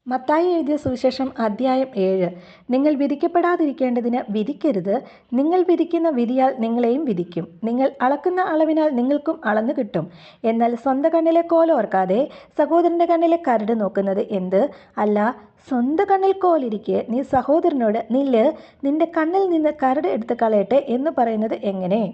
മത്തായി എഴുതിയ സുവിശേഷം അധ്യായം 7. നിങ്ങൾ വിധിക്കപ്പെടാതിരിക്കേണ്ടതിന് വിധിക്കരുത്. നിങ്ങൾ വിധിക്കുന്ന വിധിയാൽ നിങ്ങളെയും വിധിക്കും. നിങ്ങൾ അളക്കുന്ന അളവിനാൽ നിങ്ങൾക്കും അളന്നു കിട്ടും. എന്നാൽ സ്വന്തം കണ്ണിലെ കോൽ ഓർക്കാതെ സഹോദരൻ്റെ കണ്ണിലെ കരട് നോക്കുന്നത് എന്ത്? അല്ല, സ്വന്തം കണ്ണിൽ കോലിരിക്കെ നീ സഹോദരനോട് നില്ല്, നിന്റെ കണ്ണിൽ നിന്ന് കരട് എടുത്ത് കളയട്ടെ എന്ന് പറയുന്നത് എങ്ങനെ?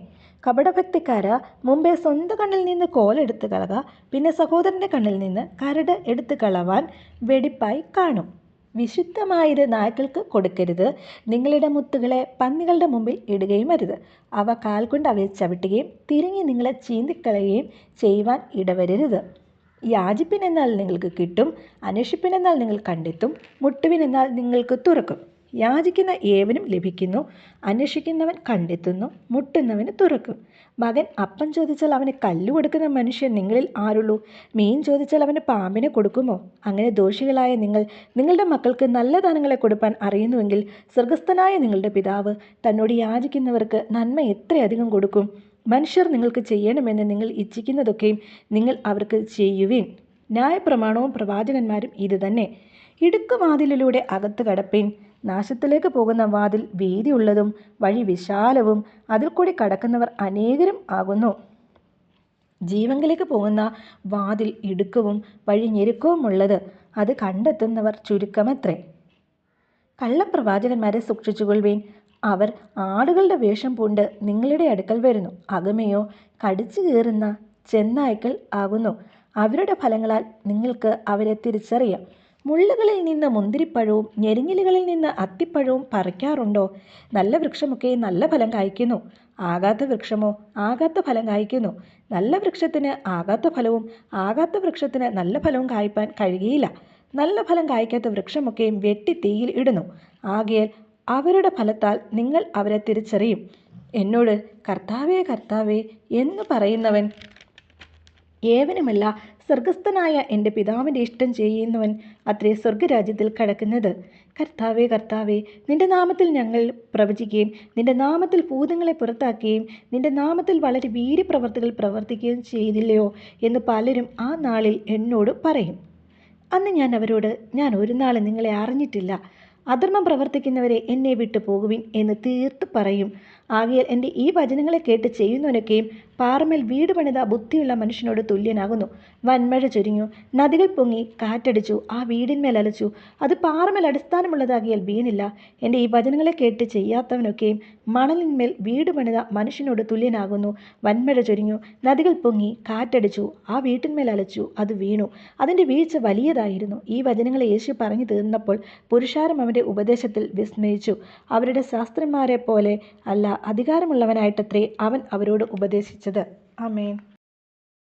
കപടഭക്തിക്കാരാ, മുമ്പേ സ്വന്തം കണ്ണിൽ നിന്ന് കോലെടുത്ത് കളക, പിന്നെ സഹോദരൻ്റെ കണ്ണിൽ നിന്ന് കരട് എടുത്ത് കളവാൻ വെടിപ്പായി കാണും. വിശുദ്ധമായത് നായ്ക്കൾക്ക് കൊടുക്കരുത്. നിങ്ങളുടെ മുത്തുകളെ പന്നികളുടെ മുമ്പിൽ ഇടുകയും അരുത്. അവ കാൽ കൊണ്ട് അവയെ ചവിട്ടുകയും തിരിഞ്ഞ് നിങ്ങളെ ചീന്തിക്കളയുകയും ചെയ്യുവാൻ ഇടവരരുത്. യാചിപ്പിനെന്നാൽ നിങ്ങൾക്ക് കിട്ടും, അന്വേഷിപ്പിനെന്നാൽ നിങ്ങൾ കണ്ടെത്തും, മുട്ടുവിനെന്നാൽ നിങ്ങൾക്ക് തുറക്കും. യാചിക്കുന്ന ഏവനും ലഭിക്കുന്നു, അന്വേഷിക്കുന്നവൻ കണ്ടെത്തുന്നു, മുട്ടുന്നവന് തുറക്കും. മകൻ അപ്പം ചോദിച്ചാൽ അവന് കല്ല് കൊടുക്കുന്ന മനുഷ്യൻ നിങ്ങളിൽ ആരുള്ളൂ? മീൻ ചോദിച്ചാൽ അവന് പാമ്പിനെ കൊടുക്കുമോ? അങ്ങനെ ദോഷികളായ നിങ്ങൾ നിങ്ങളുടെ മക്കൾക്ക് നല്ല ദാനങ്ങളെ കൊടുപ്പാൻ അറിയുന്നുവെങ്കിൽ സ്വർഗ്ഗസ്ഥനായ നിങ്ങളുടെ പിതാവ് തന്നോട് യാചിക്കുന്നവർക്ക് നന്മ എത്രയധികം കൊടുക്കും. മനുഷ്യർ നിങ്ങൾക്ക് ചെയ്യണമെന്ന് നിങ്ങൾ ഇച്ഛിക്കുന്നതൊക്കെയും നിങ്ങൾ അവർക്ക് ചെയ്യുവിൻ. ന്യായപ്രമാണവും പ്രവാചകന്മാരും ഇതുതന്നെ. ഇടുക്കുവാതിലിലൂടെ അകത്ത് കടപ്പിൻ. നാശത്തിലേക്ക് പോകുന്ന വാതിൽ വീതിയുള്ളതും വഴി വിശാലവും അതിൽ കൂടി കടക്കുന്നവർ അനേകരും ആകുന്നു. ജീവങ്കിലേക്ക് പോകുന്ന വാതിൽ ഇടുക്കവും വഴി ഞെരുക്കവുമുള്ളത്, അത് കണ്ടെത്തുന്നവർ ചുരുക്കമത്രേ. കള്ളപ്രവാചകന്മാരെ സൂക്ഷിച്ചുകൊള്ളുവിൻ. അവർ ആടുകളുടെ വേഷം പൂണ്ട് നിങ്ങളുടെ അടുക്കൽ വരുന്നു, അകമയോ കടിച്ചു കീറുന്ന ചെന്നായ്ക്കൾ ആകുന്നു. അവരുടെ ഫലങ്ങളാൽ നിങ്ങൾക്ക് അവരെ തിരിച്ചറിയാം. മുള്ളുകളിൽ നിന്ന് മുന്തിരിപ്പഴവും ഞെരിഞ്ഞിലുകളിൽ നിന്ന് അത്തിപ്പഴവും പറിക്കാറുണ്ടോ? നല്ല വൃക്ഷമൊക്കെ നല്ല ഫലം കായ്ക്കുന്നു, ആകാത്ത വൃക്ഷമോ ആകാത്ത ഫലം കായ്ക്കുന്നു. നല്ല വൃക്ഷത്തിന് ആകാത്ത ഫലവും ആകാത്ത വൃക്ഷത്തിന് നല്ല ഫലവും കായ്പാൻ കഴിയുകയില്ല. നല്ല ഫലം കായ്ക്കാത്ത വൃക്ഷമൊക്കെയും വെട്ടി തീയിൽ ഇടുന്നു. ആകയാൽ അവരുടെ ഫലത്താൽ നിങ്ങൾ അവരെ തിരിച്ചറിയും. എന്നോട് കർത്താവേ കർത്താവേ എന്ന് പറയുന്നവൻ ഏവനുമല്ല, സ്വർഗ്ഗസ്ഥനായ എൻ്റെ പിതാവിൻ്റെ ഇഷ്ടം ചെയ്യുന്നവൻ അത്രേ സ്വർഗരാജ്യത്തിൽ കടക്കുന്നത്. കർത്താവേ കർത്താവേ, നിന്റെ നാമത്തിൽ ഞങ്ങൾ പ്രവചിക്കുകയും നിന്റെ നാമത്തിൽ ഭൂതങ്ങളെ പുറത്താക്കുകയും നിന്റെ നാമത്തിൽ വളരെ വീര്യപ്രവർത്തികൾ പ്രവർത്തിക്കുകയും ചെയ്തില്ലയോ എന്ന് പലരും ആ നാളിൽ എന്നോട് പറയും. അന്ന് ഞാൻ അവരോട്, ഞാൻ ഒരു നാളും നിങ്ങളെ അറിഞ്ഞിട്ടില്ല. അധർമ്മം പ്രവർത്തിക്കുന്നവരെ എന്നെ വിട്ടു പോകുവിൻ എന്ന് തീർത്ത് പറയും. ആകയാൽ എൻ്റെ ഈ വചനങ്ങളെ കേട്ട് ചെയ്യുന്നവനൊക്കെയും പാറമേൽ വീട് പണിത ബുദ്ധിയുള്ള മനുഷ്യനോട് തുല്യനാകുന്നു. വൻമഴ ചൊരിഞ്ഞു, നദികൾ പൊങ്ങി, കാറ്റടിച്ചു, ആ വീടിന്മേൽ അലച്ചു. അത് പാറമേൽ അടിസ്ഥാനമുള്ളതാകിയാൽ വീണില്ല. എൻ്റെ ഈ വചനങ്ങളെ കേട്ട് ചെയ്യാത്തവനൊക്കെയും മണലിന്മേൽ വീട് പണിത മനുഷ്യനോട് തുല്യനാകുന്നു. വൻമഴ ചൊരിഞ്ഞു, നദികൾ പൊങ്ങി, കാറ്റടിച്ചു, ആ വീട്ടിന്മേൽ അലച്ചു, അത് വീണു. അതിൻ്റെ വീഴ്ച വലിയതായിരുന്നു. ഈ വചനങ്ങളെ യേശു പറഞ്ഞു തീർന്നപ്പോൾ പുരുഷാരം അവൻ്റെ ഉപദേശത്തിൽ വിസ്മയിച്ചു. അവരുടെ ശാസ്ത്രിമാരെ പോലെ അല്ല, അധികാരമുള്ളവനായിട്ടത്രേ അവൻ അവരോട് ഉപദേശിച്ചത്. ആമേൻ.